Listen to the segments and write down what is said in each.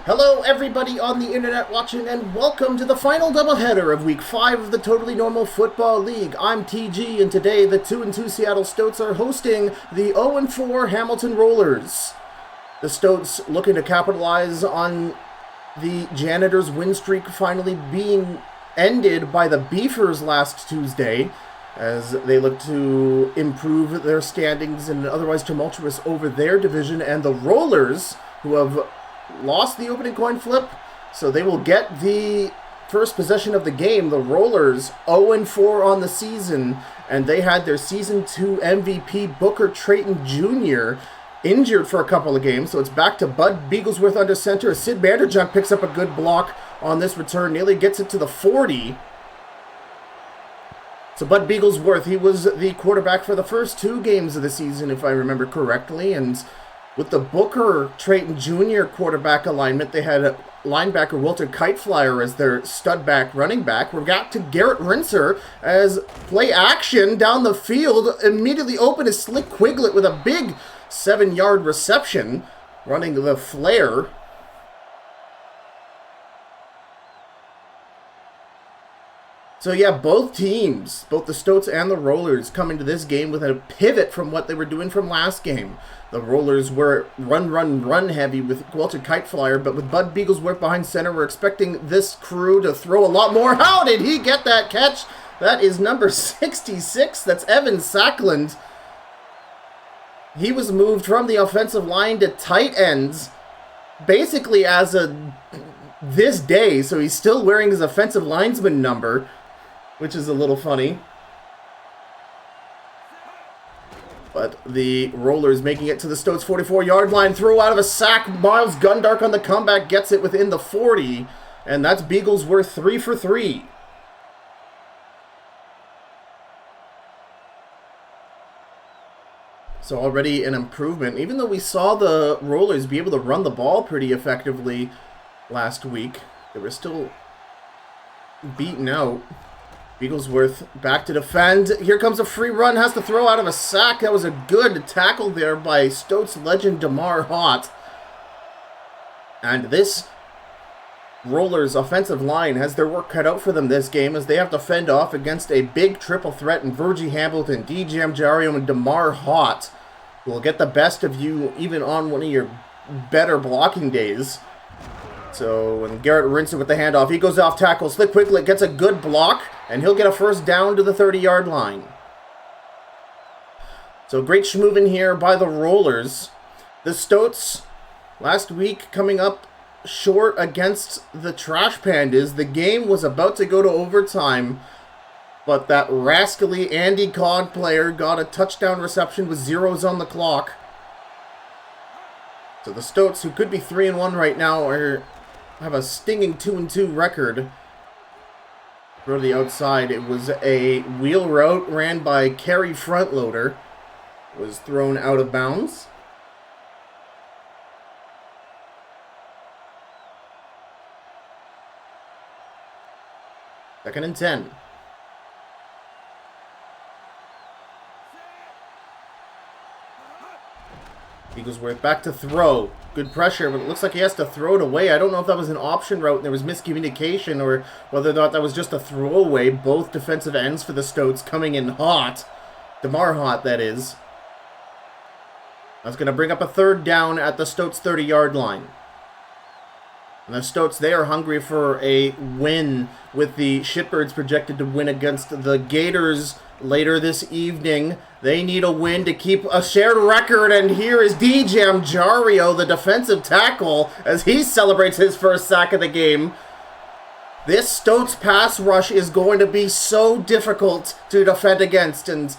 Hello everybody on the internet watching, and welcome to the final doubleheader of Week 5 of the Totally Normal Football League. I'm TG, and today the 2-2 Seattle Stoats are hosting the 0-4 Hamilton Rollers. The Stoats looking to capitalize on the Janitors' win streak finally being ended by the Beefers last Tuesday, as they look to improve their standings in an otherwise tumultuous over their division, and the Rollers, who have lost the opening coin flip, so they will get the first possession of the game. The Rollers 0-4 on the season, and they had their Season 2 MVP Booker Trayton Jr. injured for a couple of games, so it's back to Bud Beaglesworth under center. Sid Vanderjunk picks up a good block on this return, nearly gets it to the 40. So Bud Beaglesworth, he was the quarterback for the first two games of the season, if I remember correctly, and with the Booker Trayton Jr. quarterback alignment, they had linebacker Walter Kiteflyer as their stud back running back. We're back to Garrett Rinser as play action down the field. Immediately open is Slick Quiglet with a big 7-yard reception, running the flare. So yeah, both teams, both the Stoats and the Rollers, come into this game with a pivot from what they were doing from last game. The Rollers were run heavy with Walter Kiteflyer, but with Bud Beaglesworth behind center, we're expecting this crew to throw a lot more. How did he get that catch? That is number 66. That's Evan Sackland. He was moved from the offensive line to tight ends, basically as this day, so he's still wearing his offensive lineman number, which is a little funny. But the Rollers making it to the Stoats 44-yard line. Throw out of a sack. Miles Gundark on the comeback gets it within the 40. And that's Beaglesworth 3 for 3. So already an improvement. Even though we saw the Rollers be able to run the ball pretty effectively last week, they were still beaten out. Beaglesworth back to defend. Here comes a free run. Has to throw out of a sack. That was a good tackle there by Stoats legend Damar Hott. And this Rollers offensive line has their work cut out for them this game, as they have to fend off against a big triple threat in Virgie Hamilton, DJ Amjario, and Damar Hott, who will get the best of you even on one of your better blocking days. So when Garrett Rinser with the handoff, he goes off tackle. Slick Quiglet gets a good block, and he'll get a first down to the 30-yard line. So great schmoving here by the Rollers. The Stoats last week coming up short against the Trash Pandas. The game was about to go to overtime, but that rascally Andy Cod player got a touchdown reception with zeros on the clock. So the Stoats, who could be 3-1 right now, have a stinging 2-2 record. Throw to the outside. It was a wheel route ran by Kerry Frontloader. Was thrown out of bounds. Second and 10. Beaglesworth back to throw. Good pressure, but it looks like he has to throw it away. I don't know if that was an option route and there was miscommunication, or whether or not that was just a throwaway. Both defensive ends for the Stoats coming in hot. Damar Hott, that is. That's going to bring up a third down at the Stoats 30-yard line. And the Stoats, they are hungry for a win, with the Shitbirds projected to win against the Gators later this evening. They need a win to keep a shared record, and here is DJ Amjario, the defensive tackle, as he celebrates his first sack of the game. This Stoats pass rush is going to be so difficult to defend against, and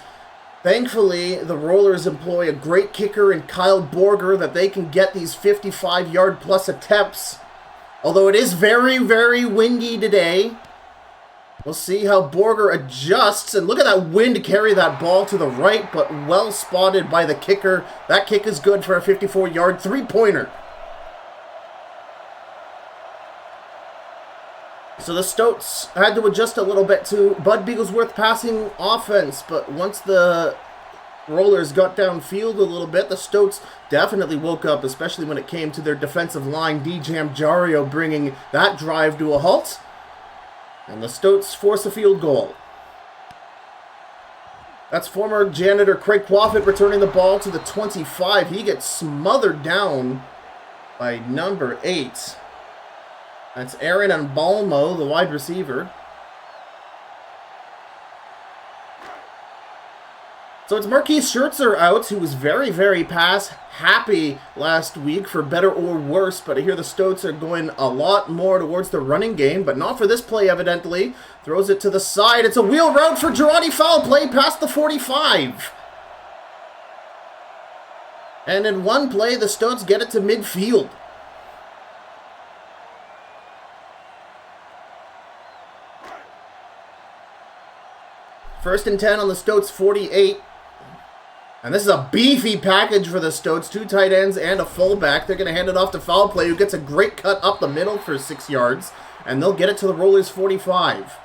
thankfully the Rollers employ a great kicker in Kyle Borger that they can get these 55-yard plus attempts. Although it is very, very windy today. We'll see how Borger adjusts. And look at that wind carry that ball to the right, but well spotted by the kicker. That kick is good for a 54-yard three-pointer. So the Stoats had to adjust a little bit to Bud Beaglesworth passing offense, but once the Rollers got downfield a little bit. The Stoats definitely woke up, especially when it came to their defensive line. DJ Jario bringing that drive to a halt. And the Stoats force a field goal. That's former janitor Craig Quaffit returning the ball to the 25. He gets smothered down by number 8. That's Aaron Anbalmo, the wide receiver. So it's Marquise Schertzer out, who was very, very pass happy last week for better or worse, but I hear the Stoats are going a lot more towards the running game, but not for this play, evidently. Throws it to the side. It's a wheel route for Girardi, foul play past the 45. And in one play, the Stoats get it to midfield. First and 10 on the Stoats 48. And this is a beefy package for the Stoats. 2 tight ends and a fullback. They're going to hand it off to foul play, who gets a great cut up the middle for 6 yards. And they'll get it to the Rollers 45.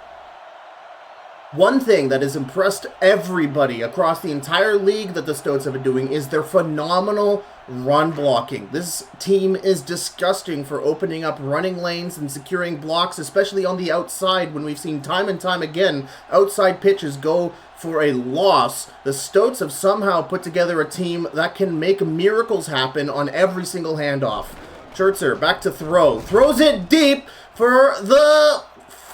One thing that has impressed everybody across the entire league that the Stoats have been doing is their phenomenal run blocking. This team is disgusting for opening up running lanes and securing blocks, especially on the outside, when we've seen time and time again outside pitches go for a loss. The Stoats have somehow put together a team that can make miracles happen on every single handoff. Schertzer back to throw. Throws it deep for the...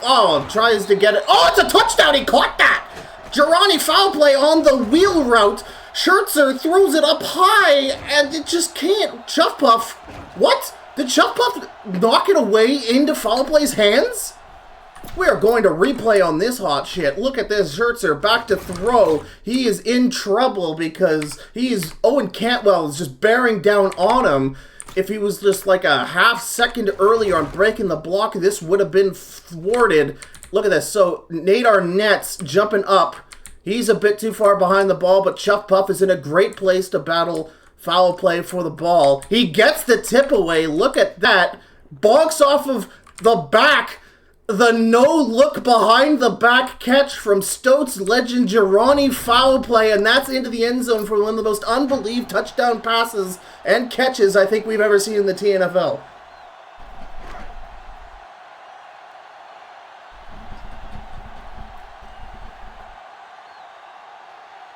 Oh, tries to get it. Oh, it's a touchdown. He caught that. Girardi foul play on the wheel route. Schertzer throws it up high, and it just can't. Chuff Puff. What? Did Chuff Puff knock it away into foul play's hands? We are going to replay on this hot shit. Look at this. Schertzer back to throw. He is in trouble because Owen Cantwell is just bearing down on him. If he was just like a half second earlier on breaking the block, this would have been thwarted. Look at this. So Nate Arnett's jumping up. He's a bit too far behind the ball, but Chuff Puff is in a great place to battle foul play for the ball. He gets the tip away. Look at that. Bonks off of the back. The no-look behind the back catch from Stoats legend Girardi foul play, and that's into the end zone for one of the most unbelievable touchdown passes and catches I think we've ever seen in the TNFL.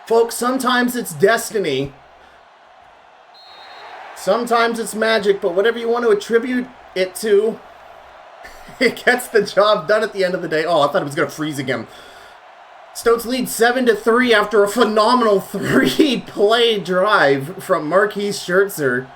Folks, sometimes it's destiny. Sometimes it's magic, but whatever you want to attribute it to, it gets the job done at the end of the day. Oh, I thought it was going to freeze again. Stoats lead 7-3 after a phenomenal 3-play drive from Marquise Schertzer.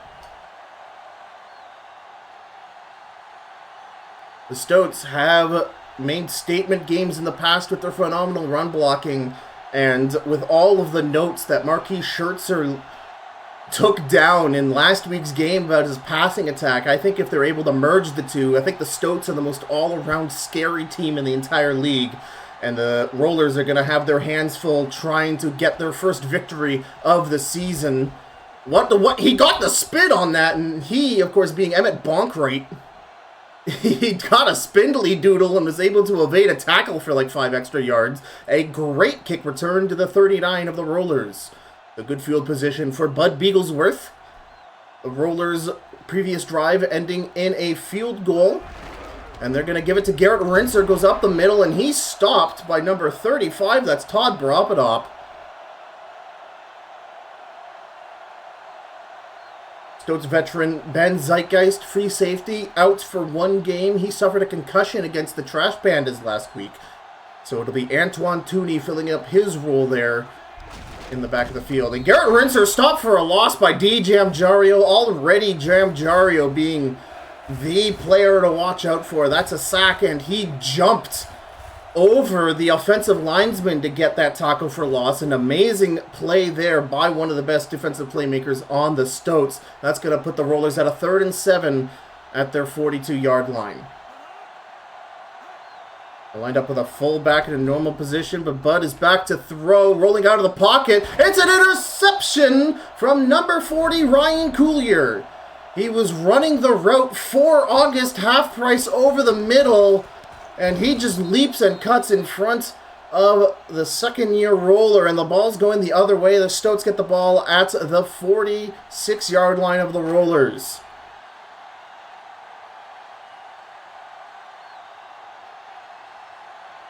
The Stoats have made statement games in the past with their phenomenal run blocking, and with all of the notes that Marquise Schertzer took down in last week's game about his passing attack, I think if they're able to merge the two, I think the Stoats are the most all-around scary team in the entire league. And the Rollers are going to have their hands full trying to get their first victory of the season. What? He got the spin on that, and he, of course, being Emmett Bonkrate, he got a spindly doodle and was able to evade a tackle for like 5 extra yards. A great kick return to the 39 of the Rollers. The good field position for Bud Beaglesworth. The Rollers' previous drive ending in a field goal. And they're going to give it to Garrett Rinser. Goes up the middle, and he's stopped by number 35. That's Todd Bropadop. Stoats veteran Ben Zeitgeist, free safety, out for 1 game. He suffered a concussion against the Trash Pandas last week. So it'll be Antoine Tooney filling up his role there in the back of the field. And Garrett Rinser stopped for a loss by D. Jamjario. Already Jamjario being the player to watch out for. That's a sack, and he jumped over the offensive linesman to get that tackle for loss. An amazing play there by one of the best defensive playmakers on the Stoats. That's going to put the Rollers at a 3rd and 7 at their 42-yard line. They lined up with a fullback in a normal position, but Bud is back to throw, rolling out of the pocket. It's an interception from number 40, Ryan Coulier. He was running the route for August half price over the middle, and he just leaps and cuts in front of the second-year roller, and the ball's going the other way. The Stoats get the ball at the 46-yard line of the Rollers.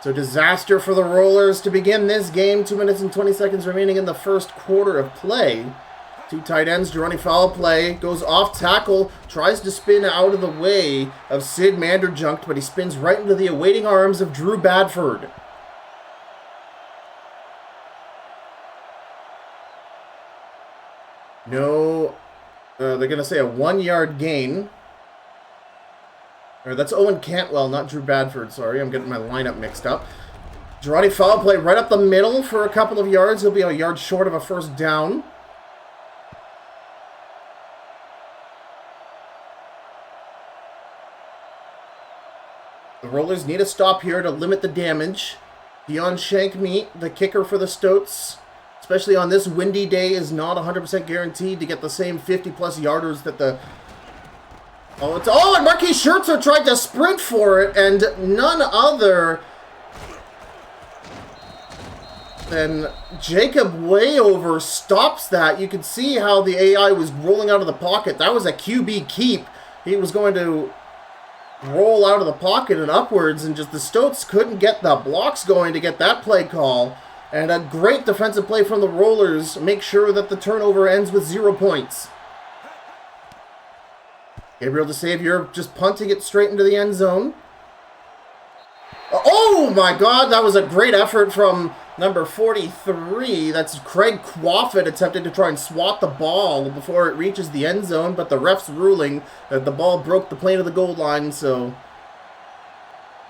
So disaster for the Rollers to begin this game. 2 minutes and 20 seconds remaining in the first quarter of play. Two tight ends, Durrani foul play, goes off tackle, tries to spin out of the way of Sid Manderjunk, but he spins right into the awaiting arms of Drew Badford. No, they're going to say a 1-yard gain. Or that's Owen Cantwell, not Drew Badford. Sorry, I'm getting my lineup mixed up. Girardi foul play right up the middle for a couple of yards. He'll be a yard short of a first down. The Rollers need a stop here to limit the damage. Dion Shankmeat, the kicker for the Stoats, especially on this windy day, is not 100% guaranteed to get the same 50-plus yarders that the... and Marquis Schertzer tried to sprint for it, and none other than Jacob Wayover stops that. You can see how the AI was rolling out of the pocket. That was a QB keep. He was going to roll out of the pocket and upwards, and just the Stoats couldn't get the blocks going to get that play call. And a great defensive play from the Rollers. Make sure that the turnover ends with 0 points. Gabriel DeSavior just punting it straight into the end zone. Oh my God, that was a great effort from number 43. That's Craig Quaffit attempted to try and swat the ball before it reaches the end zone, but the ref's ruling that the ball broke the plane of the goal line, so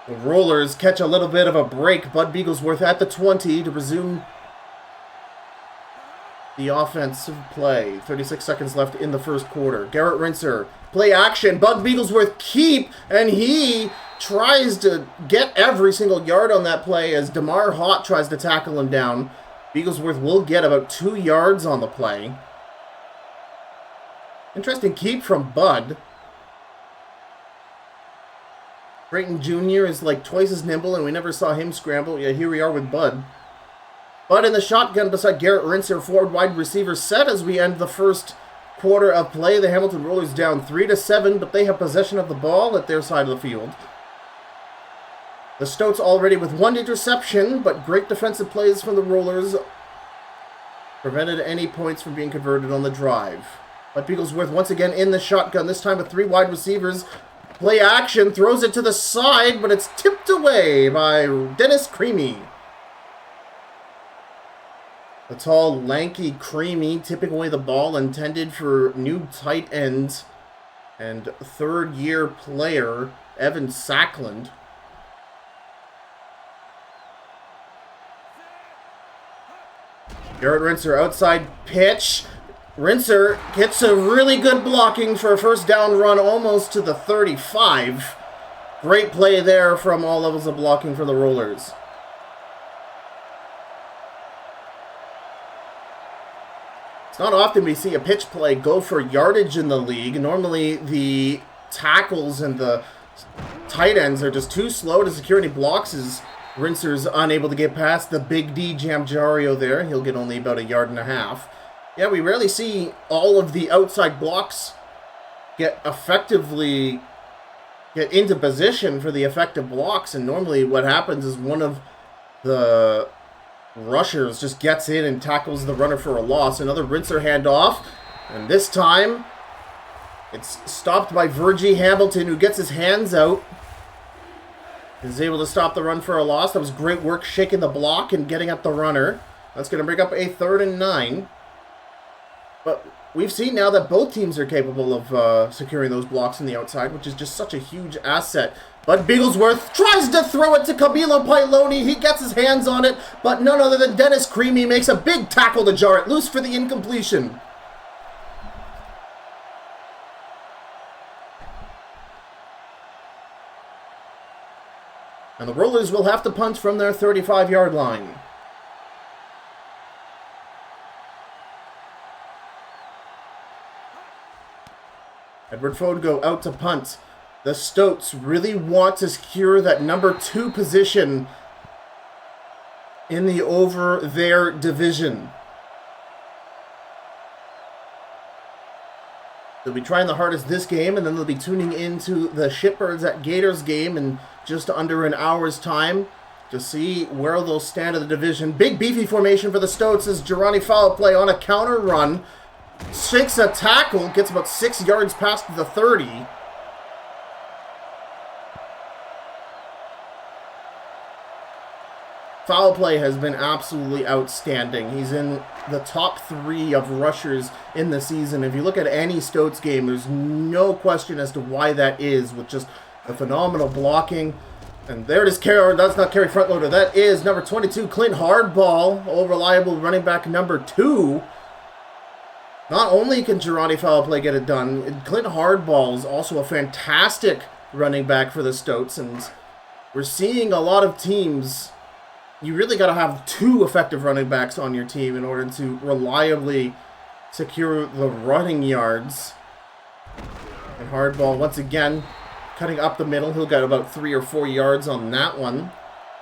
the Rollers catch a little bit of a break. Bud Beaglesworth at the 20 to resume the offensive play. 36 seconds left in the first quarter. Garrett Rinser, play action. Bud Beaglesworth keep, and he tries to get every single yard on that play as DeMar Hott tries to tackle him down. Beaglesworth will get about 2 yards on the play. Interesting keep from Bud. Creighton Jr. is like twice as nimble, and we never saw him scramble. Yeah, here we are with Bud. Bud in the shotgun beside Garrett Rinser, forward wide receiver set as we end the first quarter of play. The Hamilton Rollers down 3-7, but they have possession of the ball at their side of the field. The Stoats already with 1 interception, but great defensive plays from the Rollers prevented any points from being converted on the drive. But Beaglesworth once again in the shotgun, this time with 3 wide receivers. Play action, throws it to the side, but it's tipped away by Dennis Creamy. The tall, lanky Creamy tipping away the ball intended for new tight end and third-year player Evan Sackland. Garrett Rinser outside pitch. Rinser gets a really good blocking for a first down run almost to the 35. Great play there from all levels of blocking for the Rollers. It's not often we see a pitch play go for yardage in the league. Normally the tackles and the tight ends are just too slow to secure any blocks as Rinser's unable to get past the Big D Jamjario there. He'll get only about 1.5 yards. Yeah, we rarely see all of the outside blocks get into position for the effective blocks, and normally what happens is one of the rushers just gets in and tackles the runner for a loss. Another Rinser handoff, and this time it's stopped by Virgie Hamilton, who gets his hands out. Is able to stop the run for a loss. That was great work shaking the block and getting up the runner. That's going to bring up a 3rd and 9. But we've seen now that both teams are capable of securing those blocks on the outside, which is just such a huge asset. But Beaglesworth tries to throw it to Kabilo Pailoni. He gets his hands on it, but none other than Dennis Creamy makes a big tackle to jar it loose for the incompletion. And the Rollers will have to punt from their 35-yard line. Edward Fodego out to punt. The Stoats really want to secure that number 2 position in the over their division. They'll be trying the hardest this game, and then they'll be tuning into the Shipbirds at Gators game in just under an hour's time to see where they'll stand in the division. Big beefy formation for the Stoats as Girani foul play on a counter run. Shakes a tackle, gets about 6 yards past the 30. Foul play has been absolutely outstanding. He's in the top 3 of rushers in the season. If you look at any Stoats game, there's no question as to why that is, with just a phenomenal blocking. And there it is, that's not Kerry Frontloader. That is number 22, Clint Hardball, all reliable running back number 2. Not only can Girani foul play get it done, Clint Hardball is also a fantastic running back for the Stoats. And we're seeing a lot of teams. You really got to have 2 effective running backs on your team in order to reliably secure the running yards. And Hardball, once again, cutting up the middle. He'll get about 3 or 4 yards on that one.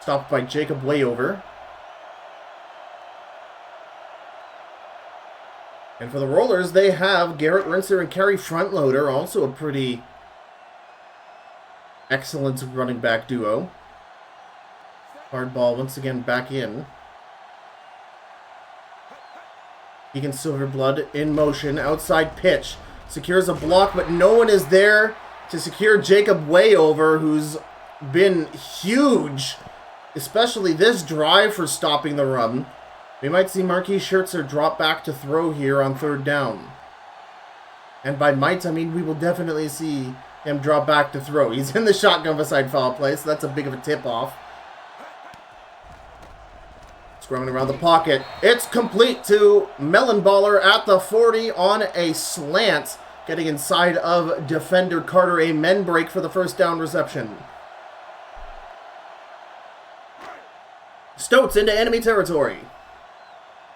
Stopped by Jacob Wayover. And for the Rollers, they have Garrett Rinser and Kerry Frontloader, also a pretty excellent running back duo. Hardball once again back in. Keegan Silverblood in motion, outside pitch. Secures a block, but no one is there to secure Jacob Wayover, who's been huge, especially this drive for stopping the run. We might see Marquis Schertzer drop back to throw here on 3rd down. And by might, I mean we will definitely see him drop back to throw. He's in the shotgun beside foul play, so that's a big of a tip-off. Scrumming around the pocket. It's complete to Mellenballer at the 40 on a slant. Getting inside of defender Carter. A men break for the 1st down reception. Stoats into enemy territory.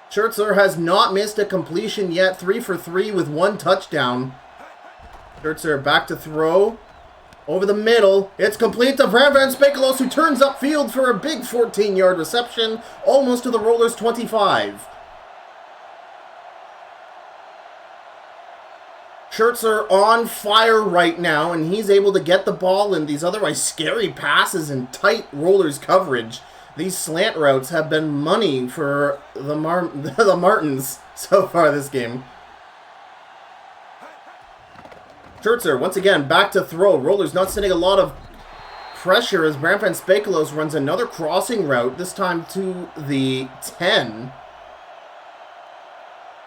Schertzer has not missed a completion yet. 3 for 3 with 1 touchdown. Schertzer back to throw. Over the middle, it's complete to Bram Van Spekelos, who turns upfield for a big 14-yard reception, almost to the Rollers' 25. Schertzer on fire right now, and he's able to get the ball in these otherwise scary passes and tight Rollers coverage. These slant routes have been money for the Martins so far this game. Schertzer, once again, back to throw. Rollers not sending a lot of pressure as Bram Van Spekelos runs another crossing route, this time to the 10.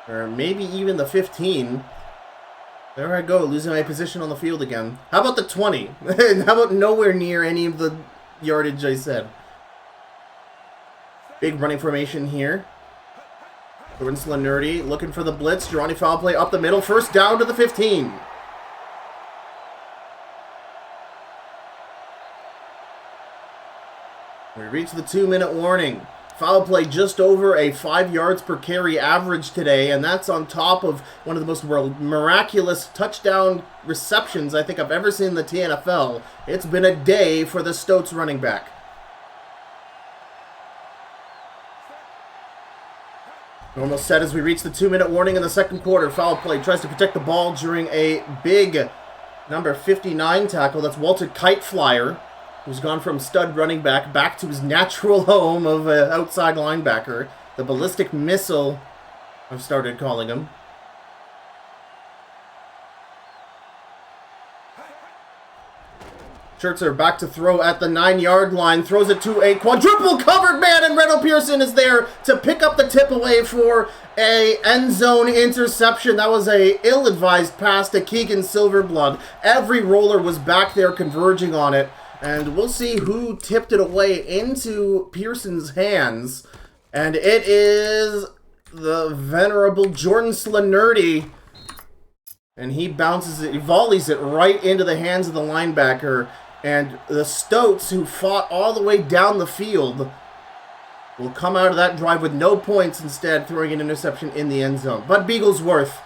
Or maybe even the 15. There I go, losing my position on the field again. How about the 20? How about nowhere near any of the yardage I said? Big running formation here. Jordan Slenerty looking for the blitz. Girani foul play up the middle. 1st down to the 15. We reach the 2-minute warning. Foul play just over a 5 yards per carry average today, and that's on top of one of the most miraculous touchdown receptions I think I've ever seen in the TNFL. It's been a day for the Stoats running back. Normal set as we reach the 2-minute warning in the 2nd quarter. Foul play tries to protect the ball during a big number 59 tackle. That's Walter Kiteflyer, who's gone from stud running back to his natural home of an outside linebacker. The ballistic missile, I've started calling him. Schertzer back to throw at the 9-yard line. Throws it to a quadruple covered man, and Reynold Pearson is there to pick up the tip away for a end zone interception. That was a ill-advised pass to Keegan Silverblood. Every Roller was back there converging on it. And we'll see who tipped it away into Pearson's hands. And it is the venerable Jordan Slenerty. And he bounces it, he volleys it right into the hands of the linebacker. And the Stoats, who fought all the way down the field, will come out of that drive with no points, instead throwing an interception in the end zone. But Beaglesworth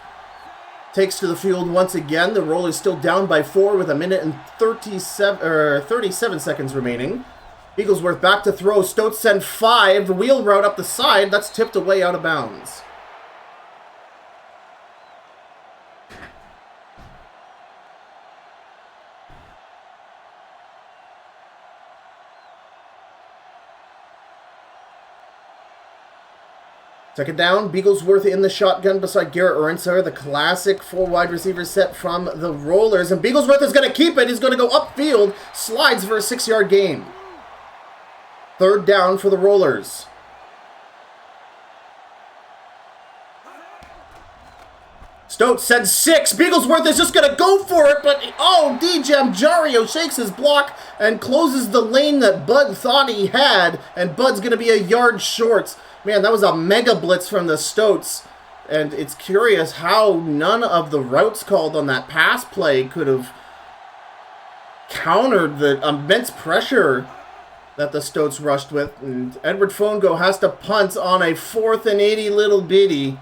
takes to the field once again. The Rollers still down by 4 with 1 minute and 37 seconds remaining. Beaglesworth back to throw. Stoats send 5. The wheel route up the side. That's tipped away out of bounds. Second down, Beaglesworth in the shotgun beside Garrett Rensar, the classic 4 wide receiver set from the Rollers. And Beaglesworth is going to keep it. He's going to go upfield, slides for a 6-yard gain. Third down for the Rollers. Stoats said 6. Beaglesworth is just going to go for it, but DJ Jario shakes his block and closes the lane that Bud thought he had, and Bud's going to be a yard short. Man, that was a mega blitz from the Stoats, and it's curious how none of the routes called on that pass play could have countered the immense pressure that the Stoats rushed with. And Edward Fongo has to punt on a 4th and 80 little bitty.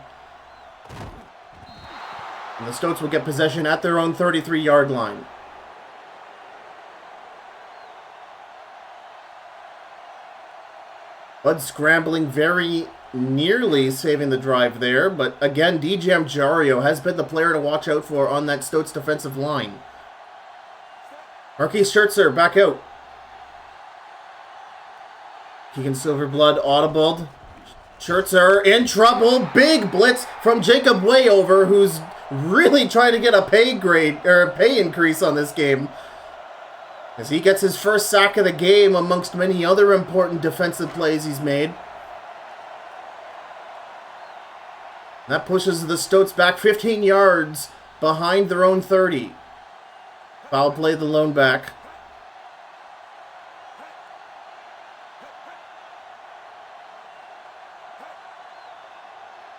And the Stoats will get possession at their own 33-yard line. Bud scrambling, very nearly saving the drive there, but again, DJ Jario has been the player to watch out for on that Stoats defensive line. Marquise Schertzer back out. Keegan Silverblood audibled. Schertzer in trouble. Big blitz from Jacob Wayover, who's really trying to get a pay increase on this game, as he gets his first sack of the game amongst many other important defensive plays he's made. That pushes the Stoats back 15 yards behind their own 30. Foul play, the lone back.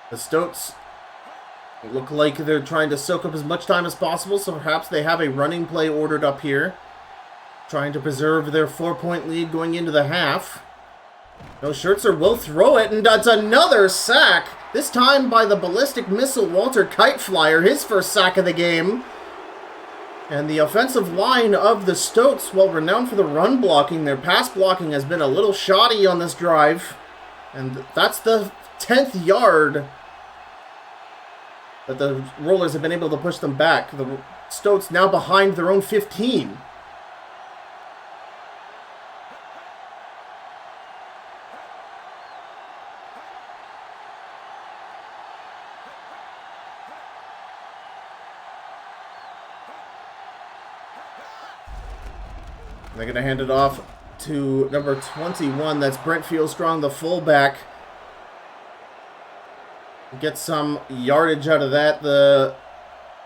The Stoats look like they're trying to soak up as much time as possible, so perhaps they have a running play ordered up here, trying to preserve their 4-point lead going into the half. No, Schertzer will throw it, and that's another sack. This time by the ballistic missile Walter Kiteflyer, his first sack of the game. And the offensive line of the Stoats, well renowned for the run blocking, their pass blocking has been a little shoddy on this drive. And that's the 10th yard that the Rollers have been able to push them back. The Stoats now behind their own 15. They're going to hand it off to number 21. That's Brent Fieldstrong, the fullback. Get some yardage out of that. The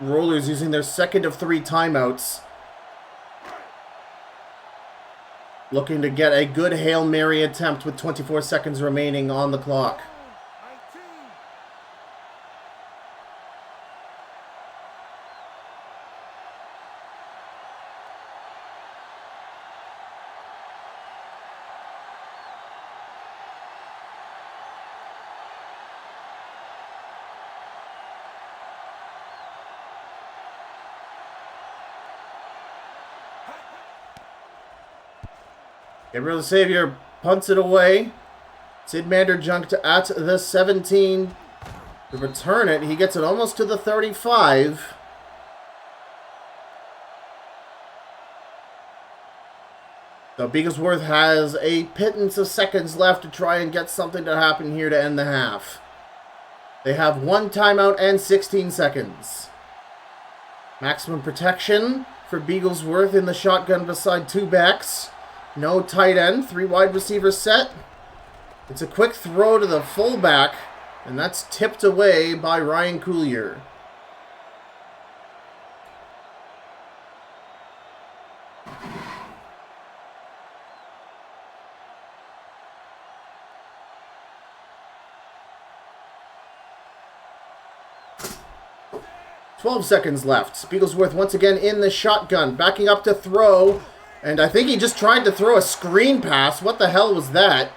Rollers using their second of 3 timeouts, looking to get a good Hail Mary attempt with 24 seconds remaining on the clock. Gabriel Savior punts it away. Sid Mander junked at the 17 to return it. He gets it almost to the 35. So Beaglesworth has a pittance of seconds left to try and get something to happen here to end the half. They have 1 timeout and 16 seconds. Maximum protection for Beaglesworth in the shotgun beside 2 backs. No tight end, 3 wide receivers set. It's a quick throw to the fullback, and that's tipped away by Ryan Coulier. "12 seconds left. Beaglesworth once again in the shotgun, backing up to throw. And I think he just tried to throw a screen pass. What the hell was that?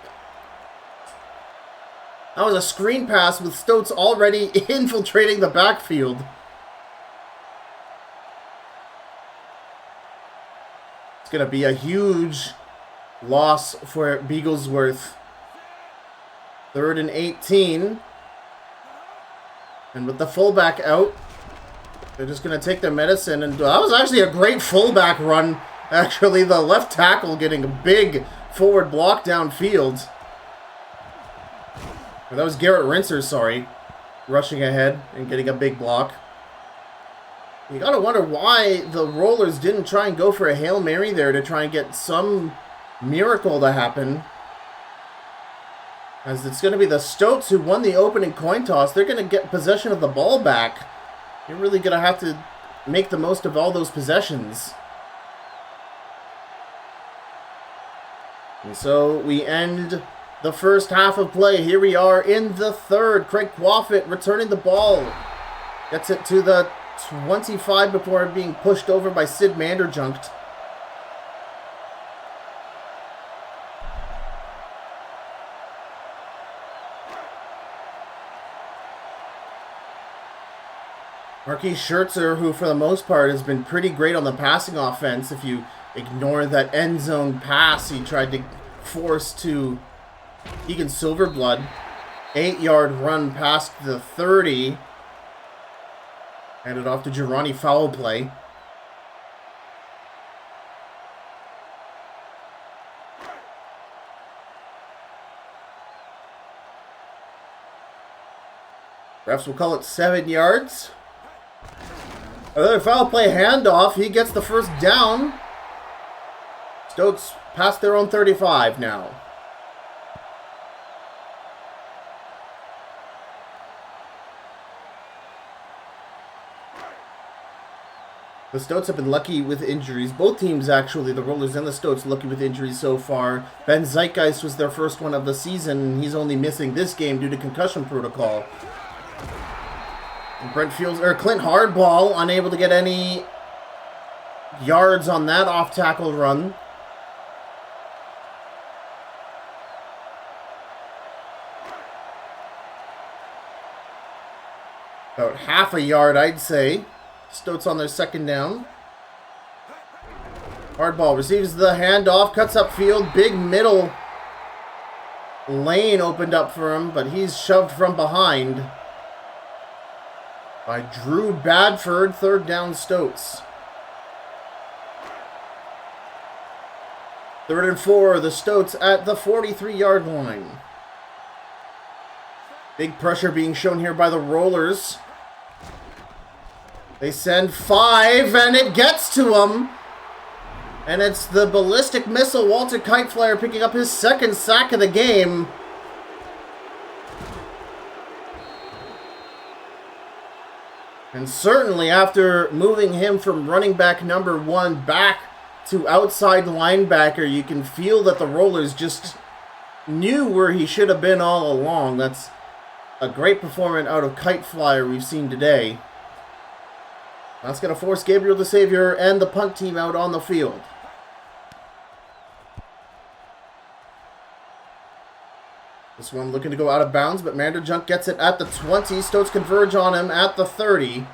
That was a screen pass with Stoats already infiltrating the backfield. It's going to be a huge loss for Beaglesworth. 3rd and 18. And with the fullback out, they're just going to take their medicine. And that was actually a great fullback run. Actually, the left tackle getting a big forward block downfield. That was Garrett Rinser, sorry. Rushing ahead and getting a big block. You got to wonder why the Rollers didn't try and go for a Hail Mary there to try and get some miracle to happen. As it's going to be the Stoats who won the opening coin toss. They're going to get possession of the ball back. You're really going to have to make the most of all those possessions. And so we end the first half of play. Here we are in the third. Craig Quaffit returning the ball. Gets it to the 25 before being pushed over by Sid Manderjunkt. Marquis Schertzer, who for the most part has been pretty great on the passing offense, if you ignore that end zone pass he tried to force to Egan Silverblood. 8-yard run past the 30. Handed off to Girani, foul play. Refs will call it 7 yards. Another foul play handoff. He gets the first down. Stoats past their own 35 now. The Stoats have been lucky with injuries. Both teams, actually, the Rollers and the Stoats, lucky with injuries so far. Ben Zeitgeist was their first one of the season. He's only missing this game due to concussion protocol. And Clint Hardball unable to get any yards on that off-tackle run. About half a yard, I'd say. Stoats on their second down. Hardball receives the handoff, cuts upfield. Big middle lane opened up for him, but he's shoved from behind by Drew Badford. 3rd down, Stoats. 3rd and 4, the Stoats at the 43-yard line. Big pressure being shown here by the Rollers. They send 5, and it gets to him. And it's the ballistic missile, Walter Kiteflyer, picking up his 2nd sack of the game. And certainly after moving him from running back number 1 back to outside linebacker, you can feel that the Rollers just knew where he should have been all along. That's a great performance out of Kiteflyer we've seen today. That's going to force Gabriel DeSavior and the punt team out on the field. This one looking to go out of bounds, but Manderjunk gets it at the 20. Stoats converge on him at the 30.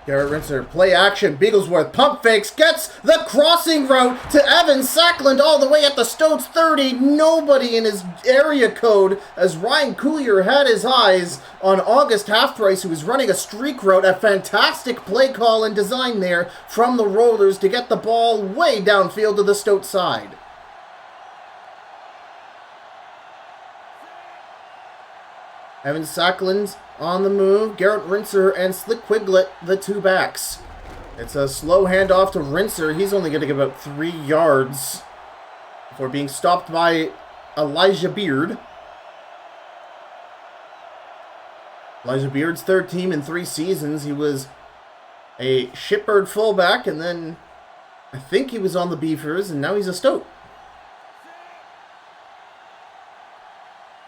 Garrett Rinser, play action, Beaglesworth, pump fakes, gets the crossing route to Evan Sackland all the way at the Stoats 30. Nobody in his area code as Ryan Coulier had his eyes on August Halfprice, who was running a streak route. A fantastic play call and design there from the Rollers to get the ball way downfield to the Stoats side. Evan Sackland on the move. Garrett Rinser and Slick Quiglet, the 2 backs. It's a slow handoff to Rinser. He's only going to get about 3 yards before being stopped by Elijah Beard. Elijah Beard's 3rd team in 3 seasons. He was a Shipbird fullback, and then I think he was on the Beavers, and now he's a Stoat.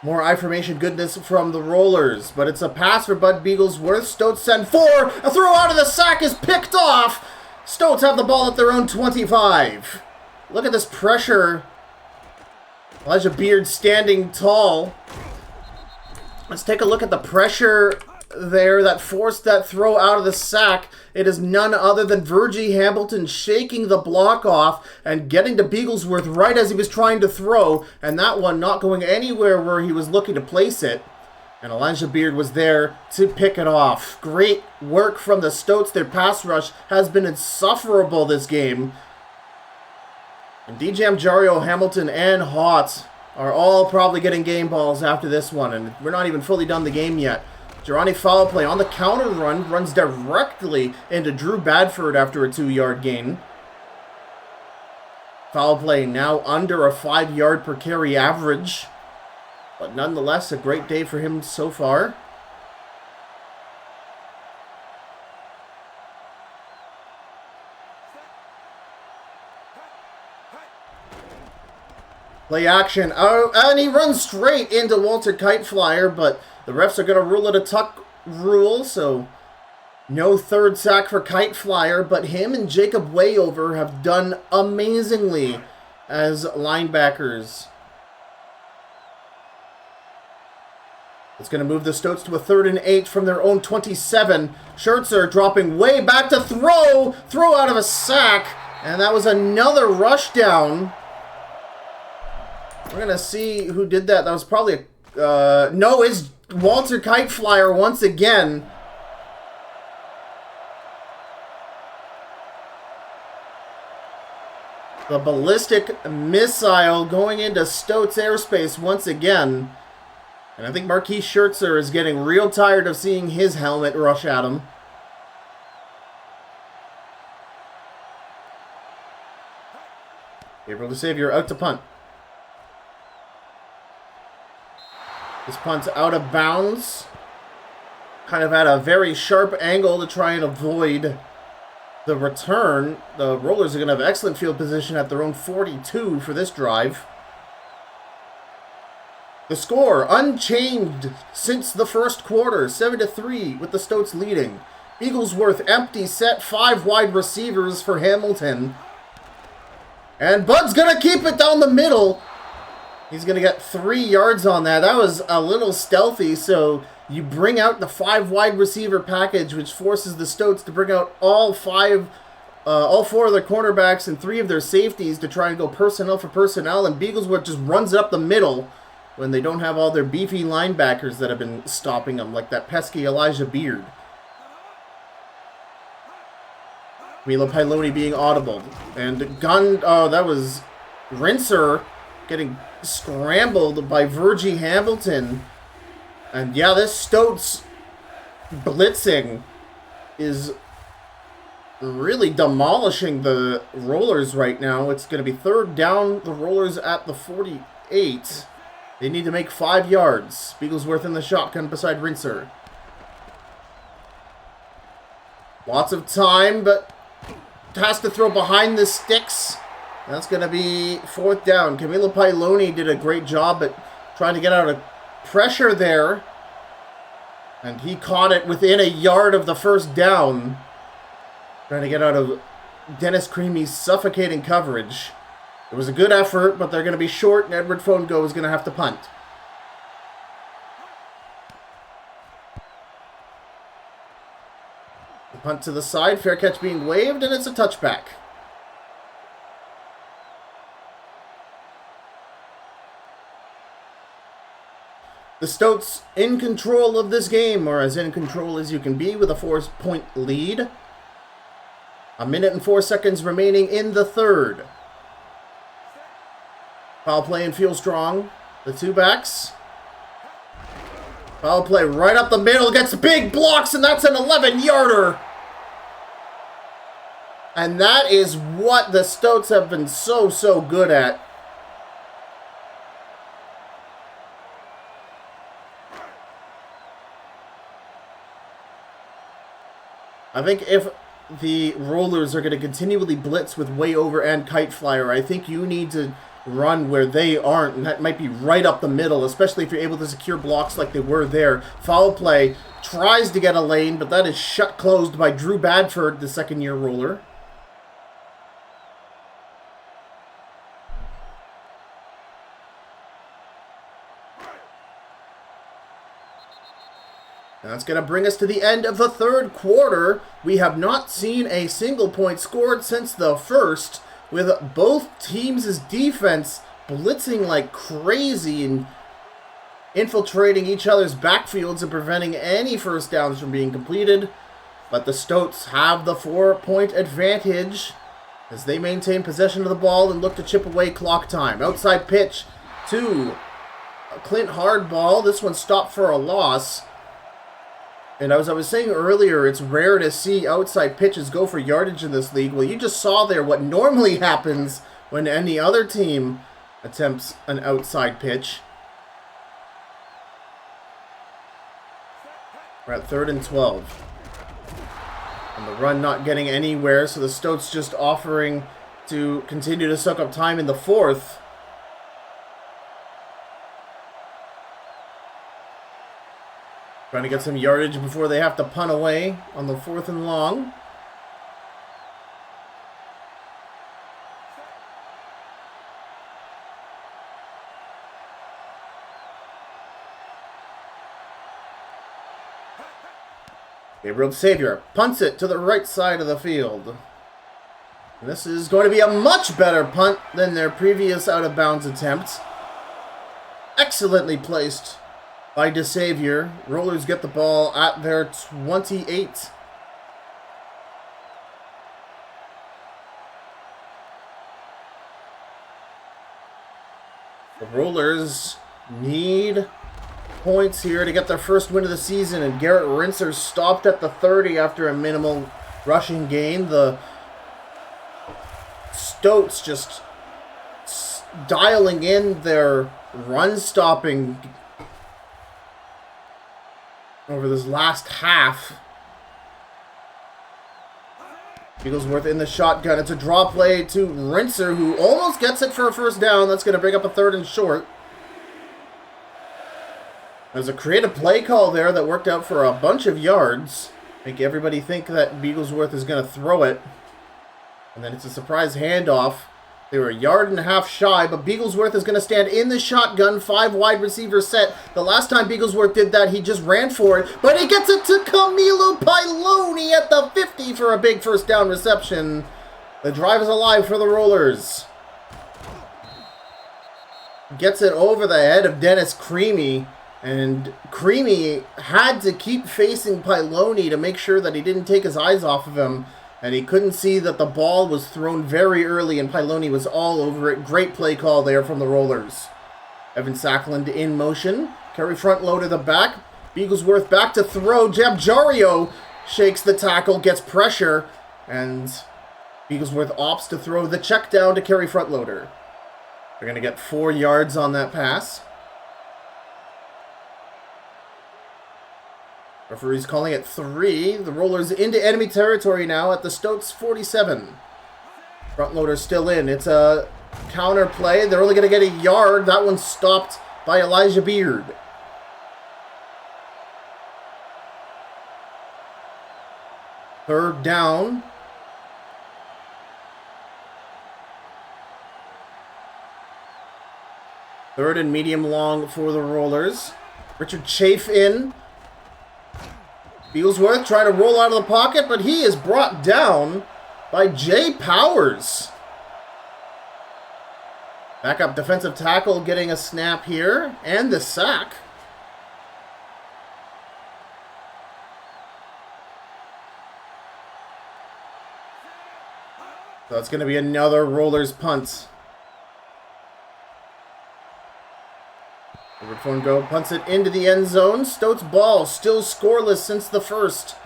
More I-formation goodness from the Rollers, but it's a pass for Bud Beaglesworth. Stoats send 4. A throw out of the sack is picked off. Stoats have the ball at their own 25. Look at this pressure. Elijah Beard standing tall. Let's take a look at the pressure there that forced that throw out of the sack. It is none other than Virgie Hamilton shaking the block off and getting to Beaglesworth right as he was trying to throw, and that one not going anywhere where he was looking to place it. And Elijah Beard was there to pick it off. Great work from the Stoats. Their pass rush has been insufferable this game. And DJ Jario, Hamilton, and Hott are all probably getting game balls after this one, and we're not even fully done the game yet. Girani foul play on the counter run, runs directly into Drew Badford after a 2-yard gain. Foul play now under a 5-yard per carry average, but nonetheless a great day for him so far. Play action. Oh, and he runs straight into Walter Kiteflyer, but the refs are going to rule it a tuck rule, so no third sack for Kiteflyer, but him and Jacob Wayover have done amazingly as linebackers. It's going to move the Stoats to a 3rd and 8 from their own 27. Schertzer dropping way back to throw. Throw out of a sack, and that was another rush down. We're going to see who did that. That was probably no, it's Walter Kiteflyer once again. The ballistic missile going into Stoats airspace once again. And I think Marquise Schertzer is getting real tired of seeing his helmet rush at him. Gabriel to save, you're out to punt. This punt's out of bounds. Kind of at a very sharp angle to try and avoid the return. The Rollers are going to have excellent field position at their own 42 for this drive. The score, unchanged since the first quarter, 7-3 with the Stoats leading. Beaglesworth empty set, 5 wide receivers for Hamilton. And Bud's going to keep it down the middle. He's going to get 3 yards on that. That was a little stealthy, so you bring out the 5 wide receiver package, which forces the Stoats to bring out all 4 of their cornerbacks and 3 of their safeties to try and go personnel for personnel, and Beaglesworth just runs it up the middle when they don't have all their beefy linebackers that have been stopping them, like that pesky Elijah Beard. Milo Piloni being audible. And that was Rinser getting scrambled by Virgie Hamilton. And yeah, this Stoats blitzing is really demolishing the Rollers right now. It's going to be 3rd down, the Rollers at the 48. They need to make 5 yards. Beaglesworth in the shotgun beside Rinser. Lots of time, but has to throw behind the sticks. That's going to be 4th down. Camilo Piloni did a great job at trying to get out of pressure there. And he caught it within a yard of the 1st down. Trying to get out of Dennis Creamy's suffocating coverage. It was a good effort, but they're going to be short, and Edward Fongo is going to have to punt. The punt to the side, fair catch being waved, and it's a touchback. The Stoats in control of this game, or as in control as you can be, with a 4-point lead. 1 minute and 4 seconds remaining in the 3rd. Foul play and feel strong. The 2 backs. Foul play right up the middle. Gets big blocks, and that's an 11-yarder. And that is what the Stoats have been so good at. I think if the Rollers are going to continually blitz with Wayover and Kiteflyer, I think you need to run where they aren't, and that might be right up the middle, especially if you're able to secure blocks like they were there. Foul play, tries to get a lane, but that is shut closed by Drew Badford, the second-year roller. That's going to bring us to the end of the third quarter. We have not seen a single point scored since the first, with both teams' defense blitzing like crazy and infiltrating each other's backfields and preventing any first downs from being completed. But the Stoats have the 4-point advantage as they maintain possession of the ball and look to chip away clock time. Outside pitch to Clint Hardball. This one stopped for a loss. And as I was saying earlier, it's rare to see outside pitches go for yardage in this league. Well, you just saw there what normally happens when any other team attempts an outside pitch. We're at 3rd and 12. And the run not getting anywhere, so the Stoats just offering to continue to suck up time in the 4th. Trying to get some yardage before they have to punt away on the 4th and long. Gabriel Xavier punts it to the right side of the field. And this is going to be a much better punt than their previous out-of-bounds attempt. Excellently placed by DeSavier. Rollers get the ball at their 28. The Rollers need points here to get their first win of the season, and Garrett Rinser stopped at the 30 after a minimal rushing gain. The Stoats just dialing in their run stopping over this last half. Bigglesworth in the shotgun. It's a draw play to Rinser, who almost gets it for a first down. That's going to bring up a 3rd and short. There's a creative play call there that worked out for a bunch of yards. Make everybody think that Bigglesworth is going to throw it. And then it's a surprise handoff. They were 1.5 yards shy, but Bigglesworth is going to stand in the shotgun, 5 wide receiver set. The last time Bigglesworth did that, he just ran for it, but he gets it to Camilo Piloni at the 50 for a big first down reception. The drive is alive for the Rollers. Gets it over the head of Dennis Creamy, and Creamy had to keep facing Piloni to make sure that he didn't take his eyes off of him. And he couldn't see that the ball was thrown very early, and Piloni was all over it. Great play call there from the Rollers. Evan Sackland in motion. Kerry front low to the back. Bigglesworth back to throw. Jabjario shakes the tackle, gets pressure, and Bigglesworth opts to throw the check down to Kerry front loader. They're going to get 4 yards on that pass. Referee's calling it 3. The Rollers into enemy territory now at the Stoats 47. Front loader still in. It's a counter play. They're only going to get a yard. That one's stopped by Elijah Beard. Third down. Third and medium long for the Rollers. Richard Chafe in. Bigglesworth trying to roll out of the pocket, but he is brought down by Jay Powers. Backup defensive tackle getting a snap here, and the sack. So it's going to be another Rollers punt. Phone go, punts it into the end zone. Stoats ball, still scoreless since the first.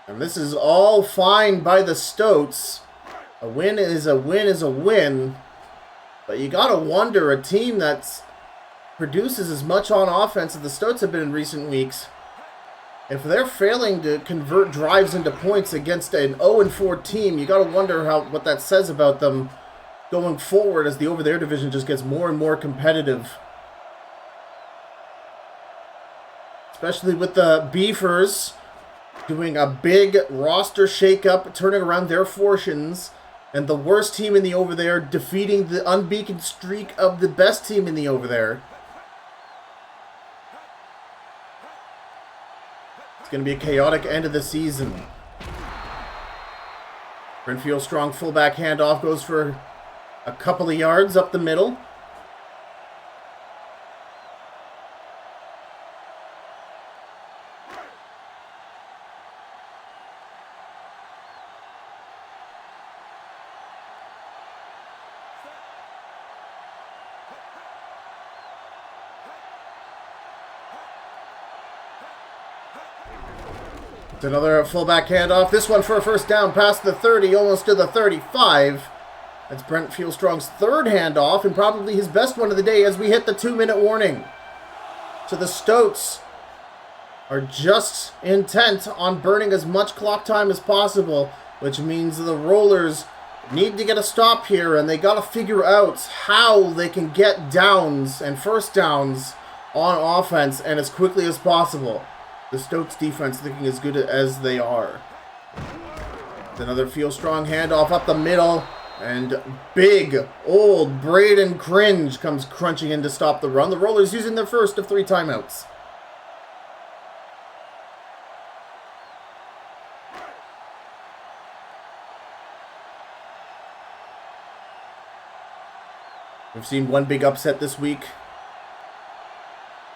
And this is all fine by the Stoats. A win is a win is a win. But you gotta wonder, a team that produces as much on offense as the Stoats have been in recent weeks, If they're failing to convert drives into points against an 0-4 team, you got to wonder what that says about them going forward as the over-there division just gets more and more competitive. Especially with the Beefers doing a big roster shakeup, turning around their fortunes, and the worst team in the over there defeating the unbeaten streak of the best team in the over there. It's going to be a chaotic end of the season. Brentfield strong fullback handoff goes for a couple of yards up the middle. Another fullback handoff. This one for a first down past the 30, almost to the 35. That's Brent Fieldstrong's third handoff and probably his best one of the day as we hit the 2-minute warning. So the Stoats are just intent on burning as much clock time as possible, which means the Rollers need to get a stop here, and they got to figure out how they can get downs and first downs on offense and as quickly as possible. The Stoats defense looking as good as they are. Another Fieldstrong handoff up the middle. And big old Braden Cringe comes crunching in to stop the run. The Rollers using their first of 3 timeouts. We've seen one big upset this week.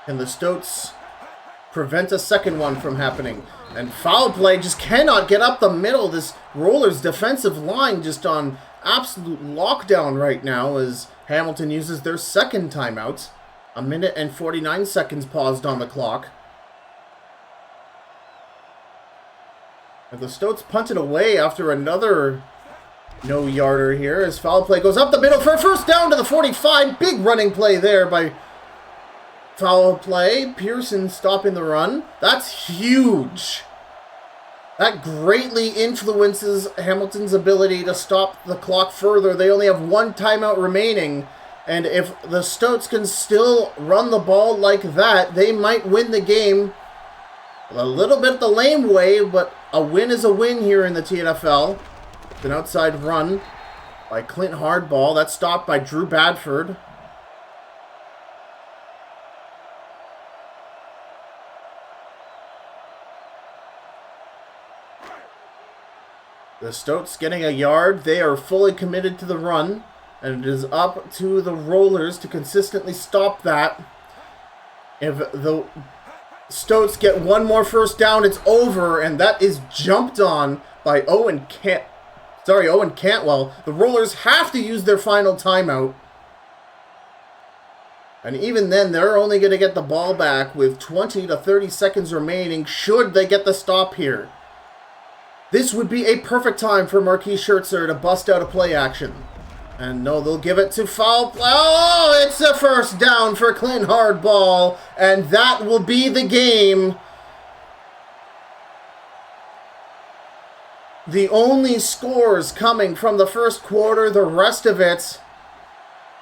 And the Stoats prevent a second one from happening. And foul play just cannot get up the middle. This Rollers defensive line just on absolute lockdown right now as Hamilton uses their second timeout. 1 minute and 49 seconds paused on the clock. And the Stoats punted away after another no-yarder here as foul play goes up the middle for a first down to the 45. Big running play there by foul play. Pearson stopping the run. That's huge. That greatly influences Hamilton's ability to stop the clock further. They only have 1 timeout remaining. And if the Stoats can still run the ball like that, they might win the game a little bit the lame way, but a win is a win here in the TNFL. It's an outside run by Clint Hardball. That's stopped by Drew Badford. The Stoats getting a yard. They are fully committed to the run. And it is up to the Rollers to consistently stop that. If the Stoats get one more first down, it's over. And that is jumped on by Owen Cantwell. The Rollers have to use their final timeout. And even then, they're only going to get the ball back with 20 to 30 seconds remaining should they get the stop here. This would be a perfect time for Marquis Schertzer to bust out a play action. And no, they'll give it to foul play. Oh, it's a first down for Clint Hardball. And that will be the game. The only scores coming from the first quarter, the rest of it,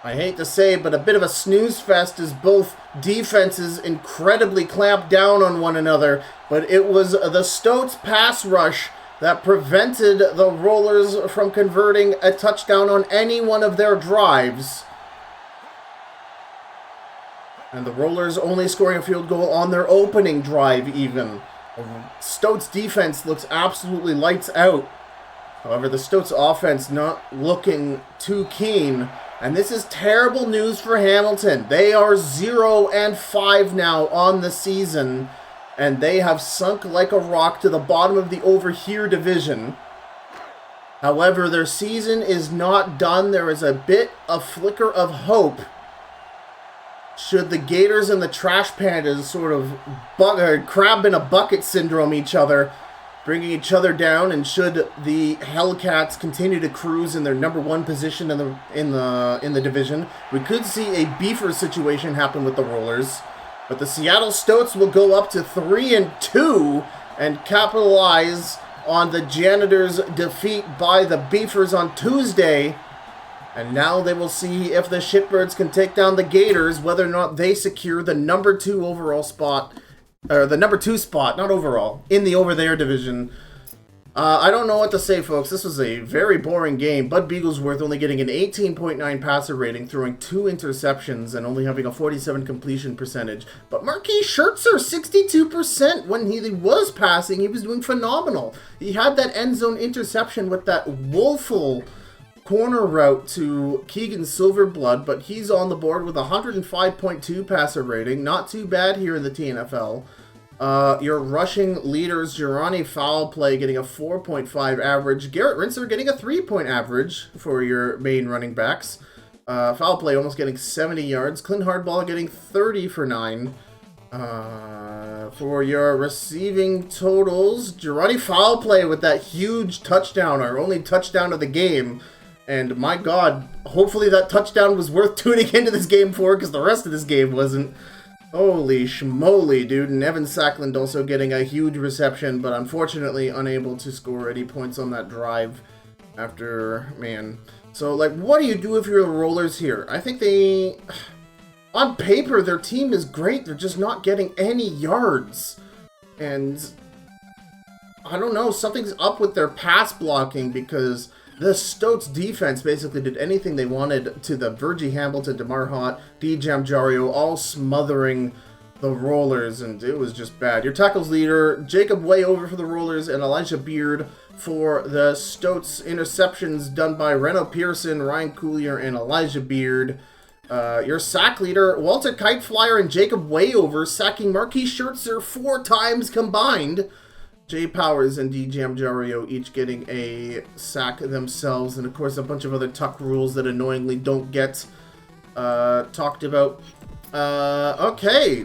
I hate to say, but a bit of a snooze fest as both defenses incredibly clamped down on one another. But it was the Stoats pass rush that prevented the Rollers from converting a touchdown on any one of their drives. And the Rollers only scoring a field goal on their opening drive even. Stoats defense looks absolutely lights out. However, the Stoats offense not looking too keen. And this is terrible news for Hamilton. They are 0-5 now on the season. And they have sunk like a rock to the bottom of the over here division. However, their season is not done. There is a bit of flicker of hope. Should the Gators and the Trash Pandas sort of crab in a bucket syndrome each other, bringing each other down, and should the Hellcats continue to cruise in their number 1 position in the division, we could see a beefer situation happen with the Rollers. But the Seattle Stoats will go up to 3-2 and capitalize on the Janitors' defeat by the Beefers on Tuesday. And now they will see if the Shitbirds can take down the Gators, whether or not they secure the number 2 overall spot, or the number 2 spot, not overall, in the over there division. I don't know what to say, folks. This was a very boring game. Bud Beaglesworth only getting an 18.9 passer rating, throwing 2 interceptions, and only having a 47 completion percentage. But Marquis Schertzer, 62% when he was passing. He was doing phenomenal. He had that end zone interception with that woeful corner route to Keegan Silverblood, but he's on the board with a 105.2 passer rating. Not too bad here in the TNFL. Your rushing leaders, Girani Foul Play getting a 4.5 average. Garrett Rinser getting a 3-point average for your main running backs. Foul Play almost getting 70 yards. Clint Hardball getting 30 for 9. For your receiving totals, Girani Foul Play with that huge touchdown, our only touchdown of the game. And my God, hopefully that touchdown was worth tuning into this game for, because the rest of this game wasn't. Holy schmoly, dude. And Evan Sackland also getting a huge reception, but unfortunately unable to score any points on that drive after, man. So, like, what do you do if you're the Rollers here? I think they, on paper, their team is great. They're just not getting any yards. And I don't know, something's up with their pass blocking, because the Stoats defense basically did anything they wanted to the Virgie Hamilton, DeMar Hott, D. Jamjario, all smothering the Rollers, and it was just bad. Your tackles leader, Jacob Wayover for the Rollers, and Elijah Beard for the Stoats. Interceptions done by Reno Pearson, Ryan Coulier, and Elijah Beard. Your sack leader, Walter Kiteflyer and Jacob Wayover, sacking Marquis Schertzer 4 times combined. Jay Powers and D. Jamjario each getting a sack themselves, and of course a bunch of other tuck rules that annoyingly don't get talked about. Okay.